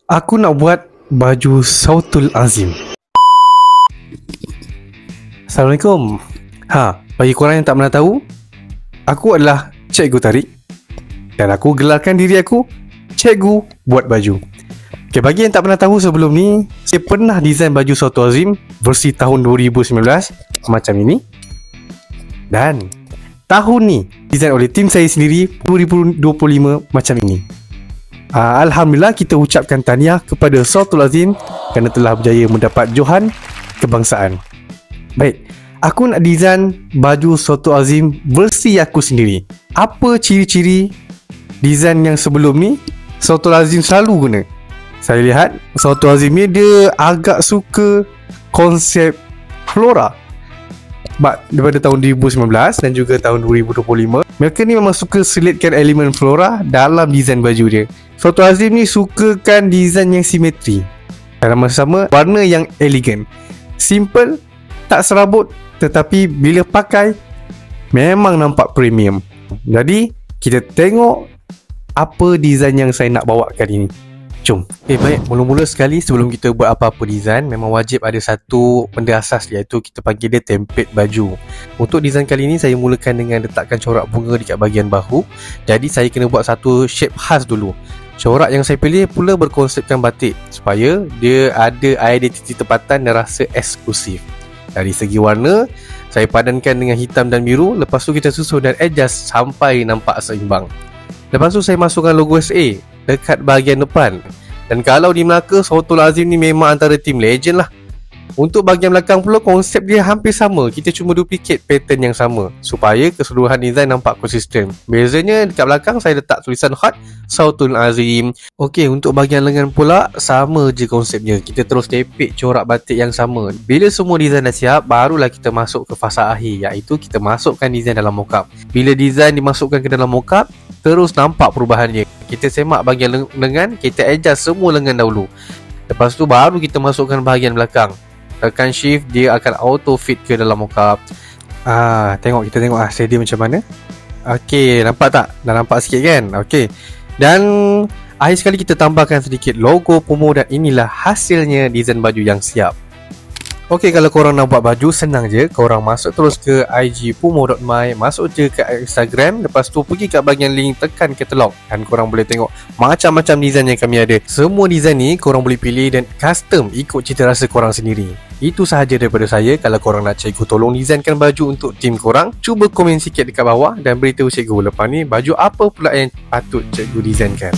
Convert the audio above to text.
Aku nak buat baju Sautul Azim. Assalamualaikum. Bagi korang yang tak pernah tahu, aku adalah Cikgu Tariq dan aku gelarkan diri aku Cikgu Buat Baju. Okay, bagi yang tak pernah tahu sebelum ni, saya pernah design baju Sautul Azim versi tahun 2019 macam ini. Dan tahun ni design oleh tim saya sendiri 2025 macam ini. Alhamdulillah, kita ucapkan tahniah kepada Sautul Azim kerana telah berjaya mendapat johan kebangsaan. Baik, aku nak design baju Sautul Azim versi aku sendiri. Apa ciri-ciri design yang sebelum ni Sautul Azim selalu guna? Saya lihat Sautul Azim ni dia agak suka konsep flora. Daripada tahun 2019 dan juga tahun 2025, mereka ni memang suka selitkan elemen flora dalam design baju dia. Sautul Azim ni sukakan design yang simetri dan sama-sama warna yang elegan. Simple, tak serabut, tetapi bila pakai memang nampak premium. Jadi kita tengok apa design yang saya nak bawa kali ini. Jom. Baik, mula-mula sekali sebelum kita buat apa-apa design, memang wajib ada satu benda asas, iaitu kita panggil dia template baju. Untuk design kali ini saya mulakan dengan letakkan corak bunga dekat bahagian bahu. Jadi saya kena buat satu shape khas dulu. Corak yang saya pilih pula berkonsepkan batik supaya dia ada identiti tempatan dan rasa eksklusif. Dari segi warna, saya padankan dengan hitam dan biru. Lepas tu kita susun dan adjust sampai nampak seimbang. Lepas tu saya masukkan logo SA dekat bahagian depan. Dan kalau di Melaka, Sautul Azim ni memang antara tim legend lah. Untuk bahagian belakang pula, konsep dia hampir sama. Kita cuma duplicate pattern yang sama supaya keseluruhan design nampak konsisten. Bezanya dekat belakang saya letak tulisan hot Sautul Azim. Okey, untuk bahagian lengan pula sama je konsepnya. Kita terus tepek corak batik yang sama. Bila semua design dah siap, barulah kita masuk ke fasa akhir, iaitu kita masukkan design dalam mockup. Bila design dimasukkan ke dalam mockup, terus nampak perubahannya. Kita semak bahagian lengan, kita adjust semua lengan dahulu. Lepas tu baru kita masukkan bahagian belakang. Tekan shift, dia akan auto fit ke dalam mockup. Kita tengok steady macam mana. Okey, nampak tak? Dah nampak sikit kan? Okey. Dan akhir sekali kita tambahkan sedikit logo promo dan inilah hasilnya design baju yang siap. Okey, kalau korang nak buat baju, senang je. Korang masuk terus ke IG pumo.my, masuk je ke Instagram, lepas tu pergi kat bahagian link, tekan katalog dan korang boleh tengok macam-macam design yang kami ada. Semua design ni korang boleh pilih dan custom ikut cita rasa korang sendiri. Itu sahaja daripada saya. Kalau korang nak cikgu tolong desainkan baju untuk tim korang, cuba komen sikit dekat bawah dan beritahu cikgu lepas ni baju apa pula yang patut cikgu desainkan.